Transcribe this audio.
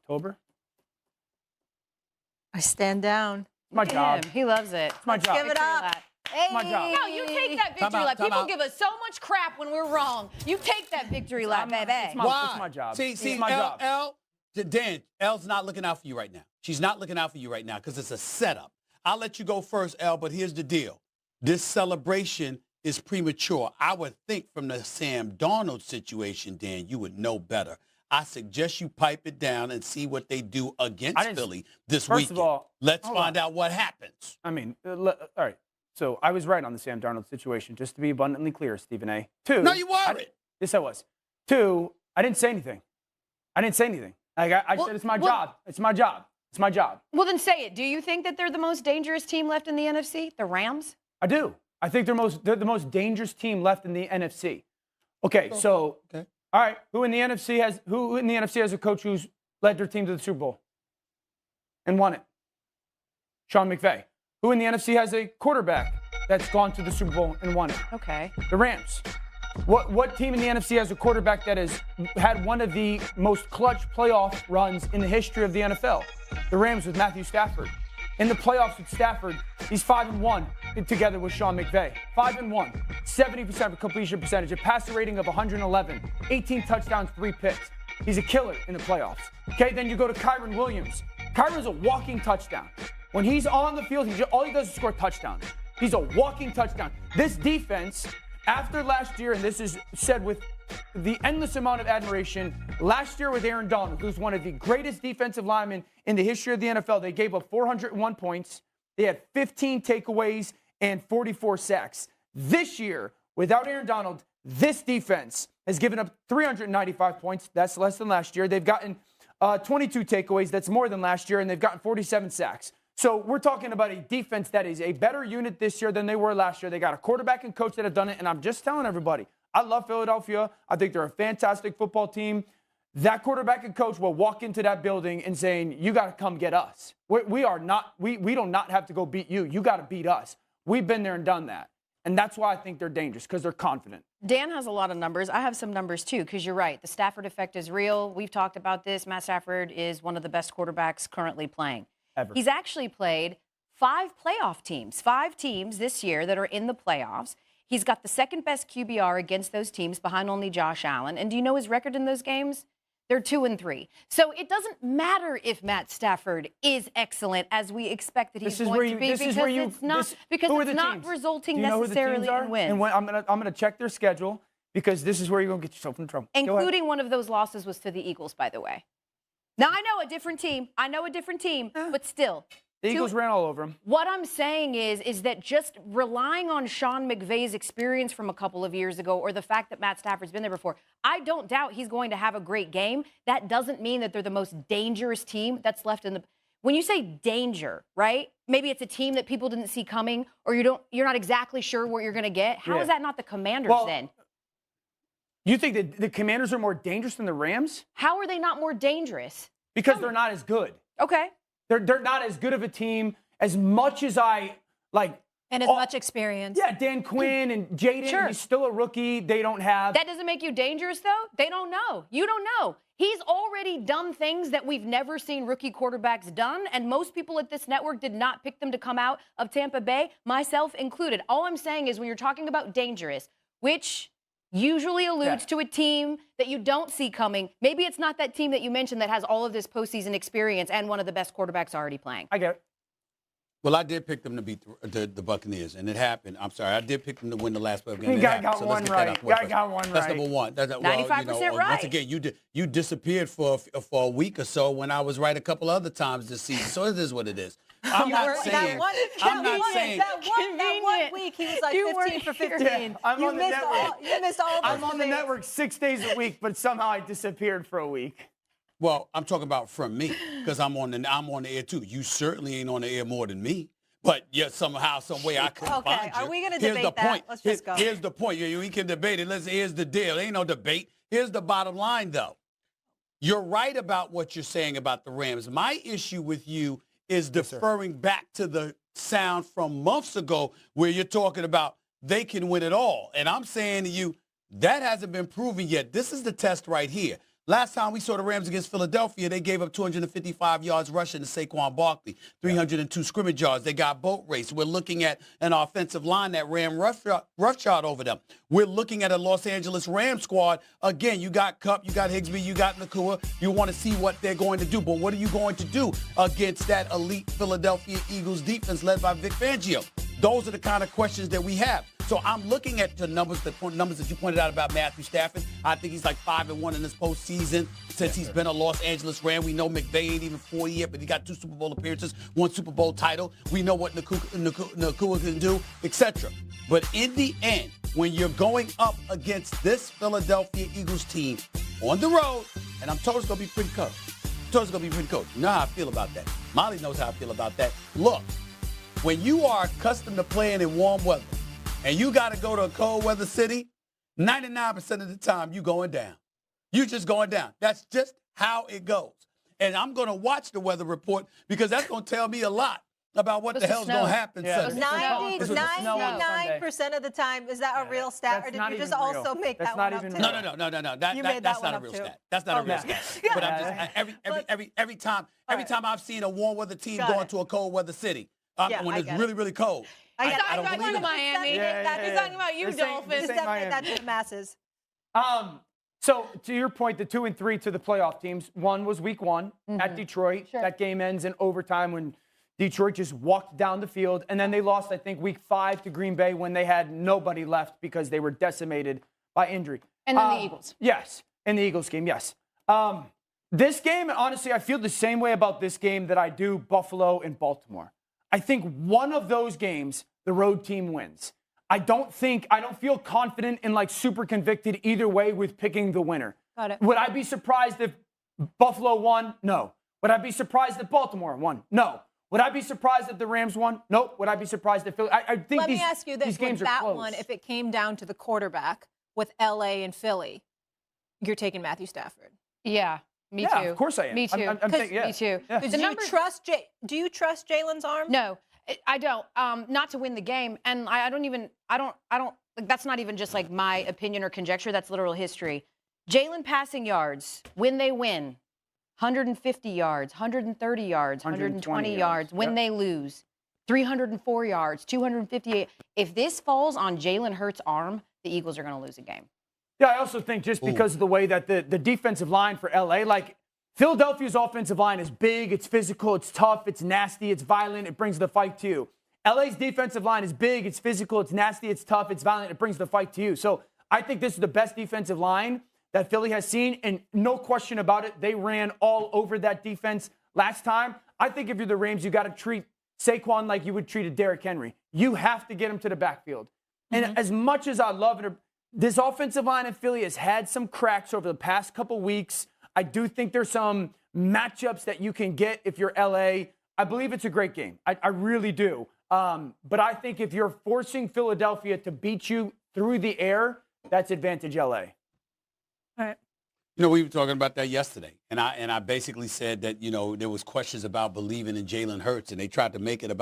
October. I stand down. It's my job. He loves it. It's my job. Give it up. Hey. my job. No, you take that victory lap. People give us so much crap when we're wrong. You take that victory lap, baby. It's my job. See, it's my job. Dan, Elle's not looking out for you right now. She's not looking out for you right now because it's a setup. I'll let you go first, Elle, but here's the deal. This celebration is premature. I would think from the Sam Darnold situation, Dan, you would know better. I suggest you pipe it down and see what they do against Philly this weekend. First of all, let's find out what happens. I mean, all right. So I was right on the Sam Darnold situation, just to be abundantly clear, Stephen A. 2. No, you weren't. Yes, I was. 2, I didn't say anything. I said it's my job. It's my job. It's my job. Well, then say it. Do you think that they're the most dangerous team left in the NFC, the Rams? I do. I think they're the most dangerous team left in the NFC. Okay, so all right, who in the NFC has a coach who's led their team to the Super Bowl and won it? Sean McVay. Who in the NFC has a quarterback that's gone to the Super Bowl and won it? Okay. The Rams. What team in the NFC has a quarterback that has had one of the most clutch playoff runs in the history of the NFL? The Rams with Matthew Stafford. In the playoffs with Stafford, he's 5-1 together with Sean McVay. 5-1, 70% completion percentage, a passer rating of 111, 18 touchdowns, 3 picks. He's a killer in the playoffs. Okay, then you go to Kyren Williams. Kyren's a walking touchdown. When he's on the field, all he does is score touchdowns. He's a walking touchdown. This defense, after last year, and this is said with the endless amount of admiration, last year with Aaron Donald, who's one of the greatest defensive linemen in the history of the NFL, they gave up 401 points. They had 15 takeaways and 44 sacks. This year, without Aaron Donald, this defense has given up 395 points. That's less than last year. They've gotten 22 takeaways. That's more than last year. And they've gotten 47 sacks. So we're talking about a defense that is a better unit this year than they were last year. They got a quarterback and coach that have done it. And I'm just telling everybody, I love Philadelphia. I think they're a fantastic football team. That quarterback and coach will walk into that building and saying, you got to come get us. We do not have to go beat you. You got to beat us. We've been there and done that. And that's why I think they're dangerous, because they're confident. Dan has a lot of numbers. I have some numbers, too, because you're right. The Stafford effect is real. We've talked about this. Matt Stafford is one of the best quarterbacks currently playing. Ever. He's actually played 5 playoff teams, 5 teams this year that are in the playoffs. He's got the second best QBR against those teams, behind only Josh Allen. And do you know his record in those games? They're 2-3. So it doesn't matter if Matt Stafford is excellent, as we expect that he's going to be, because it's not resulting necessarily in wins. And I'm gonna check their schedule, because this is where you're gonna get yourself in trouble. Including one of those losses was to the Eagles, by the way. Now, I know a different team, but still. The Eagles ran all over him. What I'm saying is that just relying on Sean McVay's experience from a couple of years ago, or the fact that Matt Stafford's been there before, I don't doubt he's going to have a great game. That doesn't mean that they're the most dangerous team that's left in the. When you say danger, right? Maybe it's a team that people didn't see coming, or you're not exactly sure what you're going to get. How is that not the Commanders then? You think that the Commanders are more dangerous than the Rams? How are they not more dangerous? Because they're not as good. Okay. They're not as good of a team as much as I like. And as much experience. Yeah, Dan Quinn and Jayden, he's still a rookie. They don't have. That doesn't make you dangerous, though? They don't know. You don't know. He's already done things that we've never seen rookie quarterbacks done, and most people at this network did not pick them to come out of Tampa Bay, myself included. All I'm saying is when you're talking about dangerous, which usually alludes to a team that you don't see coming. Maybe it's not that team that you mentioned that has all of this postseason experience and one of the best quarterbacks already playing. I get it. Well, I did pick them to beat the Buccaneers, and it happened. I'm sorry. I did pick them to win the last playoff game. You got one right. That's number one. 95% right. Once again, you disappeared for a week or so when I was right a couple other times this season. So it is what it is. I'm not saying that one week he was like 15 for 15. Yeah, you missed all. I'm on the network 6 days a week, but somehow I disappeared for a week. Well, I'm talking about from me, because I'm on the air too. You certainly ain't on the air more than me, but yet somehow, some way I couldn't find you. Are we going to debate that? Let's just go. Here's the point. We can debate it. Here's the deal. Ain't no debate. Here's the bottom line, though. You're right about what you're saying about the Rams. My issue with you is deferring back to the sound from months ago where you're talking about they can win it all. And I'm saying to you, that hasn't been proven yet. This is the test right here. Last time we saw the Rams against Philadelphia, they gave up 255 yards rushing to Saquon Barkley, 302 scrimmage yards. They got boat race. We're looking at an offensive line that ran roughshod over them. We're looking at a Los Angeles Rams squad. Again, you got Kupp, you got Higsby, you got Nakua. You want to see what they're going to do. But what are you going to do against that elite Philadelphia Eagles defense led by Vic Fangio? Those are the kind of questions that we have. So I'm looking at the numbers that you pointed out about Matthew Stafford. I think he's like 5-1 in this postseason since he's been a Los Angeles Ram. We know McVay ain't even 40 yet, but he got 2 Super Bowl appearances, 1 Super Bowl title. We know what Nakua can do, etc. But in the end, when you're going up against this Philadelphia Eagles team on the road, and I'm told it's going to be pretty cold. You know how I feel about that. Molly knows how I feel about that. Look, when you are accustomed to playing in warm weather, and you got to go to a cold weather city, 99% of the time you going down. You just going down. That's just how it goes. And I'm going to watch the weather report because that's going to tell me a lot about what the hell's going to happen Sunday. 99% of the time, is that a real stat, or did you just also make that one up too? No. That's not a real stat. That's not a real stat. But I'm just every time I've seen a warm weather team going to a cold weather city, when it's really, really cold. He's talking about you, Miami. He's talking about you, Dolphins. That's the masses. So to your point, the 2 and 3 to the playoff teams. One was week 1 at Detroit. Sure. That game ends in overtime when Detroit just walked down the field. And then they lost, I think, week 5 to Green Bay when they had nobody left because they were decimated by injury. And then the Eagles. Yes. In the Eagles game, yes. This game, honestly, I feel the same way about this game that I do Buffalo and Baltimore. I think one of those games, the road team wins. I don't feel confident and like super convicted either way with picking the winner. Got it. Would I be surprised if Buffalo won? No. Would I be surprised if Baltimore won? No. Would I be surprised if the Rams won? Nope. Would I be surprised if Philly? I think Let me ask you this. These games with that are close. one, if it came down to the quarterback with LA and Philly, you're taking Matthew Stafford. Yeah. Me too. Yeah, of course I am. Me too. Me too. Yeah. Do you trust Jalen's arm? No, I don't. Not to win the game, and I don't. Like, that's not even just like my opinion or conjecture. That's literal history. Jalen passing yards when they win, 150 yards, 130 yards, 120 yards. When they lose, 304 yards, 258. If this falls on Jalen Hurts' arm, the Eagles are going to lose a game. Yeah, I also think just because of the way that the defensive line for LA, like Philadelphia's offensive line is big, it's physical, it's tough, it's nasty, it's violent, it brings the fight to you. LA's defensive line is big, it's physical, it's nasty, it's tough, it's violent, it brings the fight to you. So I think this is the best defensive line that Philly has seen, and no question about it, they ran all over that defense last time. I think if you're the Rams, you got to treat Saquon like you would treat a Derrick Henry. You have to get him to the backfield. And as much as I love it, this offensive line in Philly has had some cracks over the past couple weeks. I do think there's some matchups that you can get if you're LA. I believe it's a great game. I really do. But I think if you're forcing Philadelphia to beat you through the air, that's advantage LA. All right. You know, we were talking about that yesterday, and I basically said that, you know, there was questions about believing in Jalen Hurts, and they tried to make it about